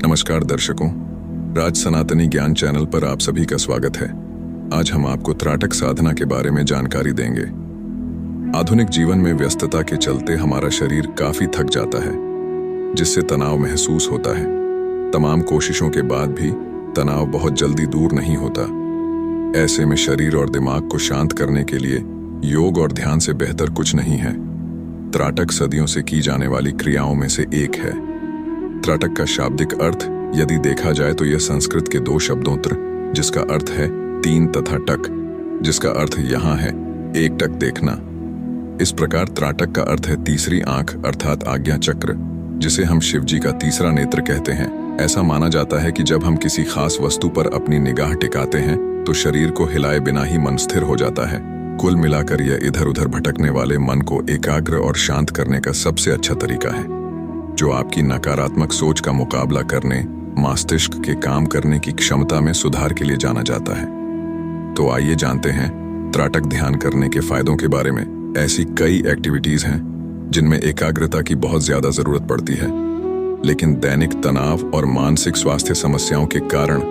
नमस्कार दर्शकों, राज सनातनी ज्ञान चैनल पर आप सभी का स्वागत है। आज हम आपको त्राटक साधना के बारे में जानकारी देंगे। आधुनिक जीवन में व्यस्तता के चलते हमारा शरीर काफी थक जाता है, जिससे तनाव महसूस होता है। तमाम कोशिशों के बाद भी तनाव बहुत जल्दी दूर नहीं होता। ऐसे में शरीर और दिमाग को शांत करने के लिए योग और ध्यान से बेहतर कुछ नहीं है। त्राटक सदियों से की जाने वाली क्रियाओं में से एक है। त्राटक का शाब्दिक अर्थ यदि देखा जाए तो यह संस्कृत के दो शब्दों त्र, जिसका अर्थ है तीन, तथा टक, जिसका अर्थ यहाँ है एक टक देखना। इस प्रकार त्राटक का अर्थ है तीसरी आंख अर्थात आज्ञा चक्र, जिसे हम शिव जी का तीसरा नेत्र कहते हैं। ऐसा माना जाता है कि जब हम किसी खास वस्तु पर अपनी निगाह टिकाते हैं तो शरीर को हिलाए बिना ही मन स्थिर हो जाता है। कुल मिलाकर यह इधर उधर भटकने वाले मन को एकाग्र और शांत करने का सबसे अच्छा तरीका है, जो आपकी नकारात्मक सोच का मुकाबला करने, मस्तिष्क के काम करने की क्षमता में सुधार के लिए जाना जाता है। तो आइए जानते हैं त्राटक ध्यान करने के फायदों के बारे में। ऐसी कई एक्टिविटीज हैं जिनमें एकाग्रता की बहुत ज्यादा जरूरत पड़ती है, लेकिन दैनिक तनाव और मानसिक स्वास्थ्य समस्याओं के कारण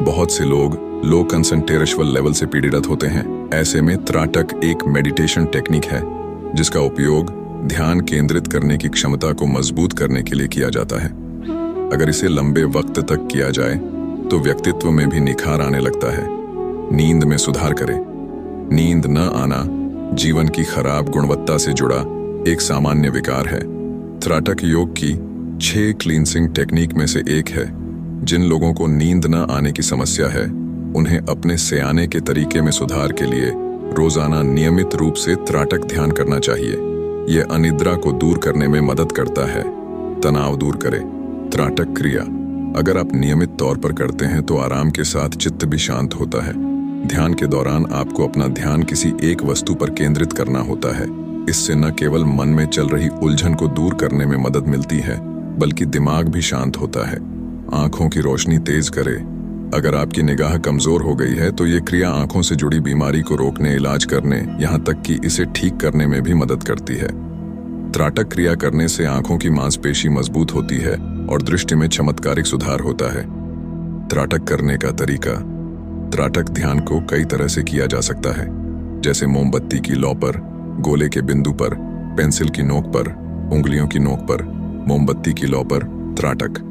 बहुत से लोग लो कंसंट्रेशन लेवल से पीड़ित होते हैं। ऐसे में त्राटक एक मेडिटेशन टेक्निक है जिसका उपयोग ध्यान केंद्रित करने की क्षमता को मजबूत करने के लिए किया जाता है। अगर इसे लंबे वक्त तक किया जाए तो व्यक्तित्व में भी निखार आने लगता है। नींद में सुधार करे। नींद न आना जीवन की खराब गुणवत्ता से जुड़ा एक सामान्य विकार है। त्राटक योग की 6 क्लींसिंग टेक्निक में से एक है। जिन लोगों को नींद न आने की समस्या है, उन्हें अपने सोने के तरीके में सुधार के लिए रोजाना नियमित रूप से त्राटक ध्यान करना चाहिए। यह अनिद्रा को दूर करने में मदद करता है। तनाव दूर करे। त्राटक क्रिया अगर आप नियमित तौर पर करते हैं तो आराम के साथ चित्त भी शांत होता है। ध्यान के दौरान आपको अपना ध्यान किसी एक वस्तु पर केंद्रित करना होता है। इससे न केवल मन में चल रही उलझन को दूर करने में मदद मिलती है, बल्कि दिमाग भी शांत होता है। आंखों की रोशनी तेज करे। अगर आपकी निगाह कमजोर हो गई है तो ये क्रिया आंखों से जुड़ी बीमारी को रोकने, इलाज करने, यहाँ तक कि इसे ठीक करने में भी मदद करती है। त्राटक क्रिया करने से आंखों की मांसपेशी मजबूत होती है और दृष्टि में चमत्कारिक सुधार होता है। त्राटक करने का तरीका। त्राटक ध्यान को कई तरह से किया जा सकता है, जैसे मोमबत्ती की लौ पर, गोले के बिंदु पर, पेंसिल की नोक पर, उंगलियों की नोक पर, मोमबत्ती की लौ पर त्राटक।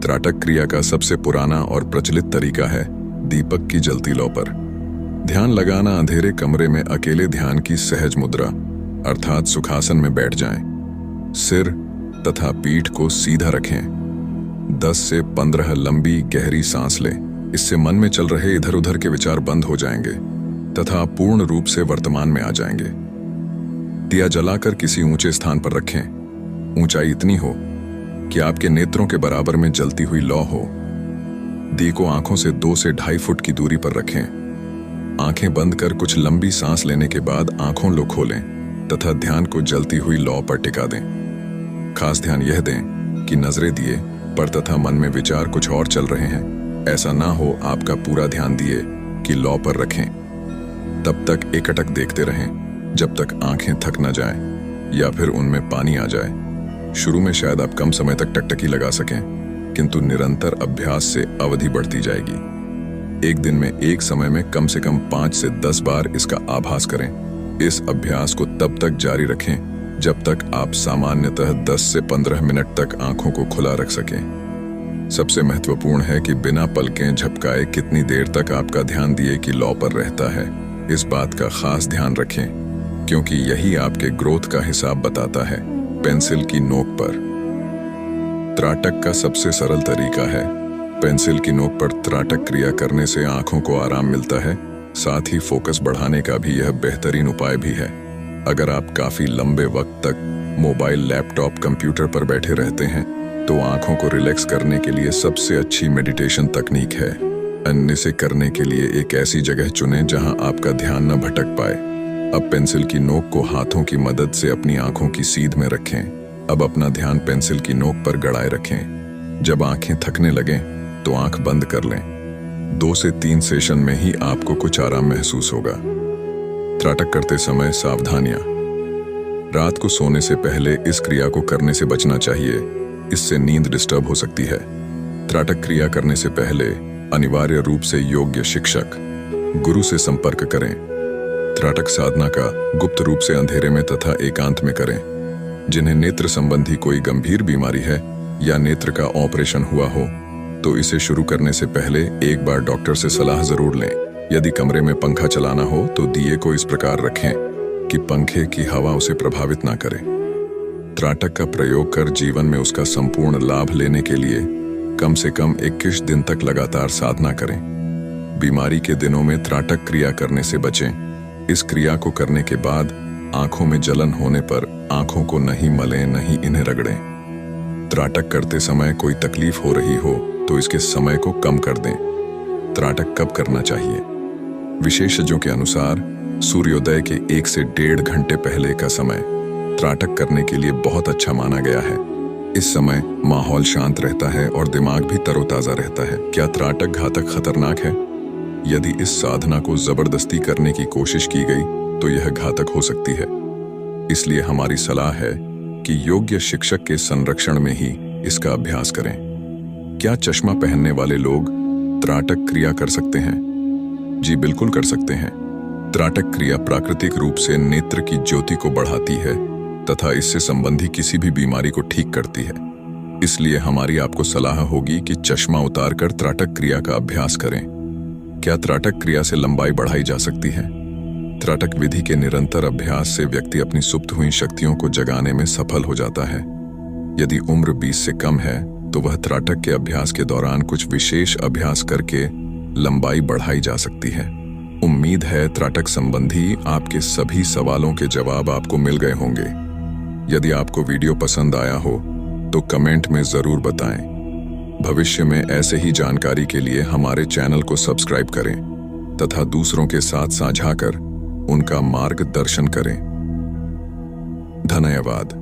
त्राटक क्रिया का सबसे पुराना और प्रचलित तरीका है दीपक की जलती लौ पर। ध्यान लगाना। अंधेरे कमरे में अकेले ध्यान की सहज मुद्रा अर्थात सुखासन में बैठ जाएं। सिर तथा पीठ को सीधा रखें। 10 से 15 लंबी गहरी सांस लें। इससे मन में चल रहे इधर उधर के विचार बंद हो जाएंगे तथा पूर्ण रूप से वर्तमान में आ जाएंगे। दिया जलाकर किसी ऊंचे स्थान पर रखें। ऊंचाई इतनी हो कि आपके नेत्रों के बराबर में जलती हुई लौ हो। दी को आंखों से 2 से 2.5 फुट की दूरी पर रखें। आंखें बंद कर कुछ लंबी सांस लेने के बाद आंखों लो खोलें तथा ध्यान को जलती हुई लौ पर टिका दें। खास ध्यान यह दें कि नजरें दिए पर तथा मन में विचार कुछ और चल रहे हैं। ऐसा ना हो आपका पूरा ध्यान दिए कि लौ पर रखें। तब तक एकटक देखते रहें जब तक आंखें थक न जाएं या फिर उनमें पानी आ जाए। शुरू में शायद आप कम समय तक टकटकी लगा सकें, किंतु निरंतर अभ्यास से अवधि बढ़ती जाएगी। एक दिन में एक समय में कम से कम 5 से 10 बार इसका आभास करें। इस अभ्यास को तब तक जारी रखें जब तक आप सामान्यतः 10 से 15 मिनट तक आंखों को खुला रख सकें। सबसे महत्वपूर्ण है कि बिना पलकें झपकाए कितनी देर तक आपका ध्यान दिए कि लौ पर रहता है। इस बात का खास ध्यान रखें, क्योंकि यही आपके ग्रोथ का हिसाब बताता है। पेंसिल की नोक पर। त्राटक का सबसे सरल तरीका है पेंसिल की नोक पर त्राटक क्रिया करने से आंखों को आराम मिलता है, साथ ही फोकस बढ़ाने का भी यह बेहतरीन उपाय भी है। अगर आप काफी लंबे वक्त तक मोबाइल, लैपटॉप, कंप्यूटर पर बैठे रहते हैं तो आंखों को रिलैक्स करने के लिए सबसे अच्छी मेडिटेशन तकनीक है। अन्य से करने के लिए एक ऐसी जगह चुनें जहां आपका ध्यान न भटक पाए। अब पेंसिल की नोक को हाथों की मदद से अपनी आंखों की सीध में रखें। अब अपना ध्यान पेंसिल की नोक पर गड़ाए रखें। जब आंखें थकने लगें तो आंख बंद कर लें। 2 से 3 सेशन में ही आपको कुछ आराम महसूस होगा। त्राटक करते समय सावधानियां। रात को सोने से पहले इस क्रिया को करने से बचना चाहिए, इससे नींद डिस्टर्ब हो सकती है। त्राटक क्रिया करने से पहले अनिवार्य रूप से योग्य शिक्षक, गुरु से संपर्क करें। त्राटक साधना का गुप्त रूप से अंधेरे में तथा एकांत में करें। जिन्हें नेत्र संबंधी कोई गंभीर बीमारी है या नेत्र का ऑपरेशन हुआ हो तो इसे शुरू करने से पहले एक बार डॉक्टर से सलाह जरूर लें। यदि कमरे में पंखा चलाना हो तो दिए को इस प्रकार रखें कि पंखे की हवा उसे प्रभावित ना करे। त्राटक का प्रयोग कर जीवन में उसका संपूर्ण लाभ लेने के लिए कम से कम 21 दिन तक लगातार साधना करें। बीमारी के दिनों में त्राटक क्रिया करने से बचें। इस क्रिया को करने के बाद आंखों में जलन होने पर आंखों को नहीं मलें, नहीं इन्हें रगड़ें। त्राटक करते समय कोई तकलीफ हो रही हो तो इसके समय को कम कर दें। त्राटक कब करना चाहिए? विशेषज्ञों के अनुसार सूर्योदय के 1 से 1.5 घंटे पहले का समय त्राटक करने के लिए बहुत अच्छा माना गया है। इस समय माहौल शांत रहता है और दिमाग भी तरोताजा रहता है। क्या त्राटक घातक खतरनाक है? यदि इस साधना को जबरदस्ती करने की कोशिश की गई तो यह घातक हो सकती है। इसलिए हमारी सलाह है कि योग्य शिक्षक के संरक्षण में ही इसका अभ्यास करें। क्या चश्मा पहनने वाले लोग त्राटक क्रिया कर सकते हैं? जी बिल्कुल कर सकते हैं। त्राटक क्रिया प्राकृतिक रूप से नेत्र की ज्योति को बढ़ाती है तथा इससे संबंधी किसी भी बीमारी को ठीक करती है। इसलिए हमारी आपको सलाह होगी कि चश्मा उतारकर त्राटक क्रिया का अभ्यास करें। क्या त्राटक क्रिया से लंबाई बढ़ाई जा सकती है? त्राटक विधि के निरंतर अभ्यास से व्यक्ति अपनी सुप्त हुई शक्तियों को जगाने में सफल हो जाता है। यदि उम्र 20 से कम है तो वह त्राटक के अभ्यास के दौरान कुछ विशेष अभ्यास करके लंबाई बढ़ाई जा सकती है। उम्मीद है त्राटक संबंधी आपके सभी सवालों के जवाब आपको मिल गए होंगे। यदि आपको वीडियो पसंद आया हो तो कमेंट में जरूर बताएं। भविष्य में ऐसे ही जानकारी के लिए हमारे चैनल को सब्सक्राइब करें तथा दूसरों के साथ साझा कर उनका मार्गदर्शन करें। धन्यवाद।